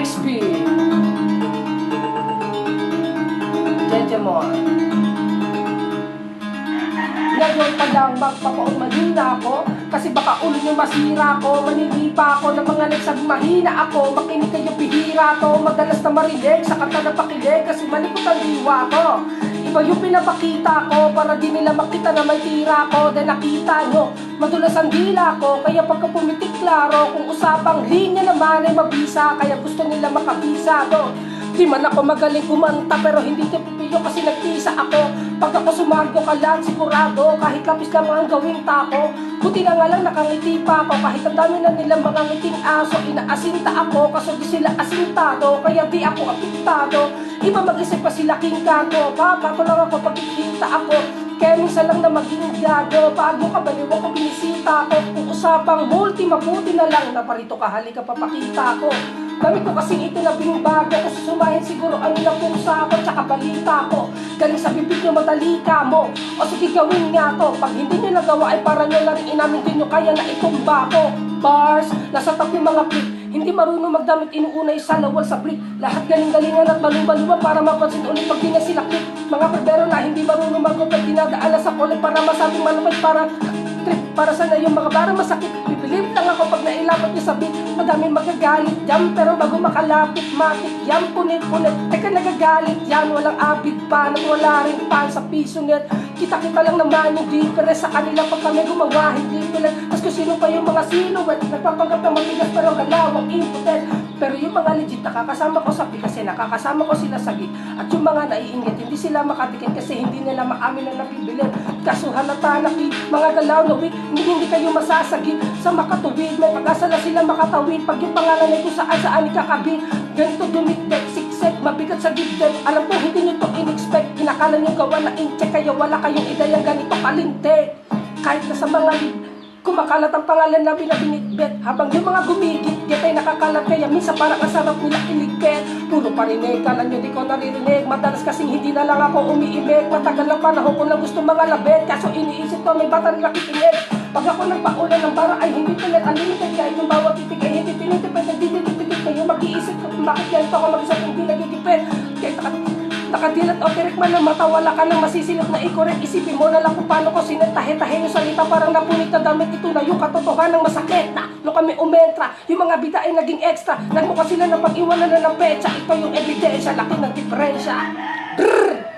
XB Jejemon. Ngayon pa lang magpapaunmanin na ako, kasi baka ulo nyo masira ko. Manilipa ako ng mga nagsabing mahina ako. Makinig kayo, bihira to. Madalas na marinig sa kanta na pakilig, kasi malikot ang diwa ko. Iba yung pinapakita ko para di nila makita na may tira ko. Dahil nakita nyo, madulas ang dila ko. Kaya pagka pumitik klaro, kung usapang linya naman ay mabisa. Kaya gusto nila makabisa to. Di man ako magaling kumanta, pero hindi tipiyo kasi nagtisa ako. Pag ako sumago ka lang, sigurado, kahit lapis lang ang gawing tako. Buti na nga lang nakangiti pa ako, kahit ang dami na nilang mga ngiting aso. Inaasinta ako, kaso di sila asintado, kaya di ako apiktado. Iba mag-isip pa sila kingkago, papato lang ako pag ikita ako. Kaya minsan lang na maging gago, bago ka baliw ako binisita ko. Kung usapang multi, mabuti na lang na parito ka, halika papakita ko. Dami ko kasing ito na binibago, kung susumahin siguro ang ilang pusa ko, tsaka balita ko. Galing sa bibig nyo, madalika mo, o sige gawin nga to. Pag hindi nyo nagawa ay para nyo na rin inamin din nyo kaya na itumba ko. Bars, nasa top yung mga clip, hindi marunong magdamit, inuunay sa lawal sa brick. Lahat galing-galingan at balong-baluan para mapansin ulit pag di na sila clip. Mga prebero na hindi marunong magupag, dinadaanan sa kulit para masabing malupad, para trip, para sana yung mga para masakit. Bibilib lang ako pag nailapot niyo sa beat. Madaming magagalit dyan, pero bago makalapit, matik yan, punit-punit. Teka nagagalit yan, walang abit pa, at wala rin pan sa piso net. Kita-kita lang naman yung difference sa kanila pag kami gumawa, hindi pilit. Tapos kung sino pa yung mga silhouette, nagpapanggap ng matigas pero galawang impotent. Pero yung mga legit nakakasama ko sa pick kasi nakakasama ko sila sa gig. At yung mga naiingit, hindi sila makatikin kasi hindi nila maamin na nabibilin. Kaso halata na mga galaw na weak, hindi kayo masasagip sa makatuwid. May pag-asa na sila makatawid pag yung pangalan ay kung saan ikakabit. Ganito dumiktek, siksek, mabigat sa dibdib. Alam ko hindi nyo to in-expect, kinakala nyo gawa na in-check, kaya wala kayong ideyang ganito kalintek. Kahit na sa mga kumakalat ang pangalan na binabinitbet, habang yung mga gumigit ay nakakalat, kaya minsan parang ang sarap nila iligpet. Puro parinig, kala nyo di ko naririnig, madalas kasing hindi na lang ako umiimik. Matagal ng panahon ko lang gusto mga labet, kaso iniisip ko may bata na nakikinig. Pag ako nagpaulan ng bara ay hindi ko unlimited, kaya yung bawat titig ay hindi tinitipid, nagdididipid kayo mag-iisip ko kung bakit ganito ako mag-isip hindi nagigipid. Kaya nakadilat o direct man ng mata, wala ka nang masisilip na i-correct. Isipin mo na lang kung paano ko sinatahe-tahe yung salita, parang napunit na damit. Ito na yung katotohanan ng masakit na nung kami umentra, yung mga bida ay naging extra. Nagmukha sila na pag-iwanan na ng petsa, ito yung ebidensya, laki ng diferensya. Brrr!